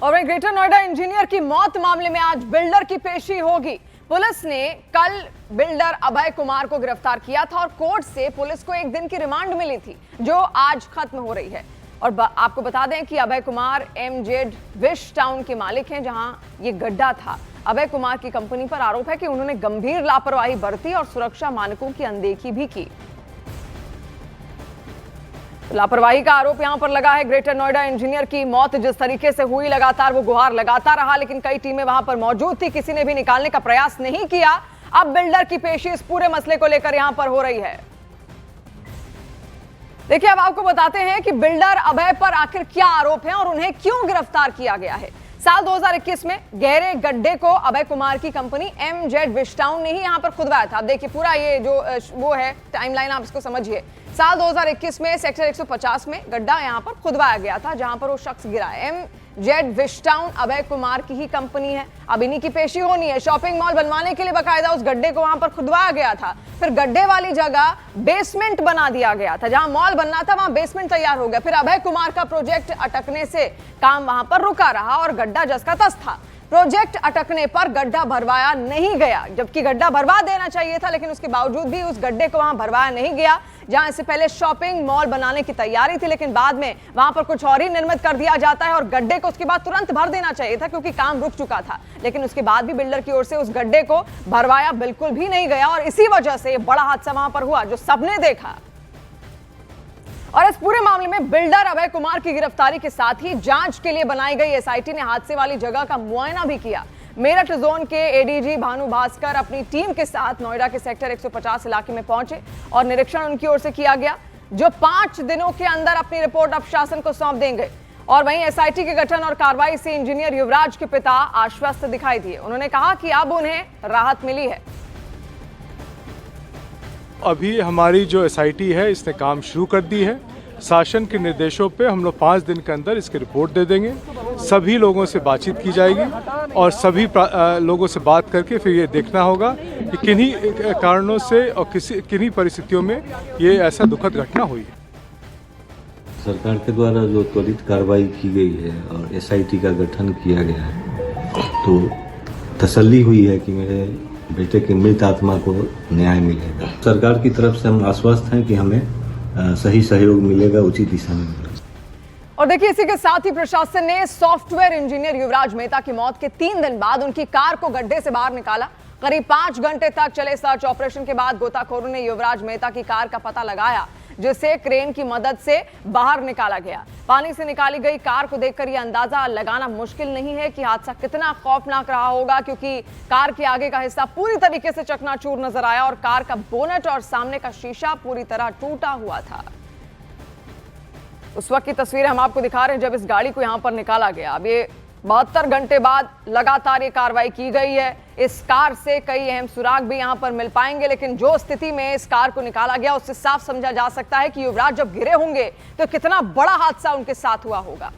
और वहीं greater Noida engineer की मौत मामले में आज बिल्डर की पेशी होगी। पुलिस ने कल बिल्डर अभय कुमार को गिरफ्तार किया था और कोर्ट से पुलिस को एक दिन की रिमांड मिली थी, जो आज खत्म हो रही है। और आपको बता दें कि Abhay Kumar MZ wish town के मालिक हैं, जहां ये गड्ढा था। अभय कुमार की कंपनी पर आरोप है कि उन्होंने गंभीर लापरवाही बरती और सुरक्षा मानकों की अनदेखी भी की। लापरवाही का आरोप यहां पर लगा है। ग्रेटर नोएडा इंजीनियर की मौत जिस तरीके से हुई, लगातार वो गुहार लगाता रहा, लेकिन कई टीमें वहां पर मौजूद थी, किसी ने भी निकालने का प्रयास नहीं किया। अब बिल्डर की पेशी इस पूरे मसले को लेकर यहां पर हो रही है। देखिए, अब आपको बताते हैं कि बिल्डर अभय पर आखिर क्या आरोप है और उन्हें क्यों गिरफ्तार किया गया है। साल 2021 में गहरे गड्ढे को अभय कुमार की कंपनी MZ विश टाउन ने ही यहां पर खुदवाया था। अब देखिए, पूरा ये जो वो है टाइमलाइन, आप इसको समझिए। साल 2021 में सेक्टर 150 में गड्ढा यहां पर खुदवाया गया था, जहां पर वो शख्स गिरा। MZ wish town Abhay Kumar की ही कंपनी है। अब इन्हीं की पेशी होनी है। शॉपिंग मॉल बनवाने के लिए बाकायदा उस गड्ढे को वहां पर खुदवाया गया था। फिर गड्ढे वाली जगह बेसमेंट बना दिया गया था, जहां मॉल बनना था वहां बेसमेंट तैयार हो गया। फिर अभय कुमार का प्रोजेक्ट अटकने से काम वहां पर रुका रहा और गड्ढा जस का तस था। प्रोजेक्ट अटकने पर गड्ढा भरवाया नहीं गया, जबकि गड्ढा भरवा देना चाहिए था, लेकिन उसके बावजूद भी उस गड्ढे को वहां भरवाया नहीं गया। जहां इससे पहले शॉपिंग मॉल बनाने की तैयारी थी, लेकिन बाद में वहां पर कुछ और ही निर्मित कर दिया जाता है और गड्ढे को उसके बाद तुरंत भर देना चाहिए था, क्योंकि काम रुक चुका था। लेकिन उसके बाद भी बिल्डर की ओर से उस गड्ढे को भरवाया बिल्कुल भी नहीं गया और इसी वजह से बड़ा हादसा वहां पर हुआ, जो सबने देखा। और इस पूरे मामले में बिल्डर अभय कुमार की गिरफ्तारी के साथ ही जांच के लिए बनाई गई SIT ने हादसे वाली जगह का मुआयना भी किया। मेरठ जोन के ADG भानु भास्कर अपनी टीम के साथ नोएडा के सेक्टर 150 इलाके में पहुंचे और निरीक्षण उनकी ओर से किया गया, जो 5 दिनों के अंदर अपनी रिपोर्ट अब शासन को सौंप देंगे। और वहीं SIT के गठन और कार्रवाई से इंजीनियर युवराज के पिता आश्वस्त दिखाई दिए। उन्होंने कहा कि अब उन्हें राहत मिली है। अभी हमारी जो SIT है इसने काम शुरू कर दी है। शासन के निर्देशों पे हम लोग 5 दिन के अंदर इसकी रिपोर्ट दे देंगे। सभी लोगों से बातचीत की जाएगी और सभी लोगों से बात करके फिर ये देखना होगा कि किन्हीं कारणों से और किन्हीं परिस्थितियों में ये ऐसा दुखद घटना हुई है। सरकार के द्वारा जो त्वरित कार्रवाई की गई है और SIT का गठन किया गया है, तो तसल्ली हुई है कि मेरे बेटे की मृत आत्मा को न्याय मिलेगा। सरकार की तरफ से हम आश्वस्त हैं कि हमें सही सहयोग मिलेगा, उचित दिशा में मिलेगा। और देखिए, इसी के साथ ही प्रशासन ने सॉफ्टवेयर इंजीनियर युवराज मेहता की मौत के 3 दिन बाद उनकी कार को गड्ढे से बाहर निकाला। करीब 5 घंटे तक चले सर्च ऑपरेशन के बाद गोताखोरों ने युवराज मेहता की कार का पता लगाया, जिसे क्रेन की मदद से बाहर निकाला गया। पानी से निकाली गई कार को देखकर यह अंदाजा लगाना मुश्किल नहीं है कि हादसा कितना खौफनाक रहा होगा, क्योंकि कार के आगे का हिस्सा पूरी तरीके से चकनाचूर नजर आया और कार का बोनट और सामने का शीशा पूरी तरह टूटा हुआ था। उस वक्त की तस्वीरें हम आपको दिखा रहे हैं जब इस गाड़ी को यहां पर निकाला गया। अब ये 72 घंटे बाद लगातार ये कार्रवाई की गई है। इस कार से कई अहम सुराग भी यहां पर मिल पाएंगे, लेकिन जो स्थिति में इस कार को निकाला गया उससे साफ समझा जा सकता है कि युवराज जब गिरे होंगे तो कितना बड़ा हादसा उनके साथ हुआ होगा।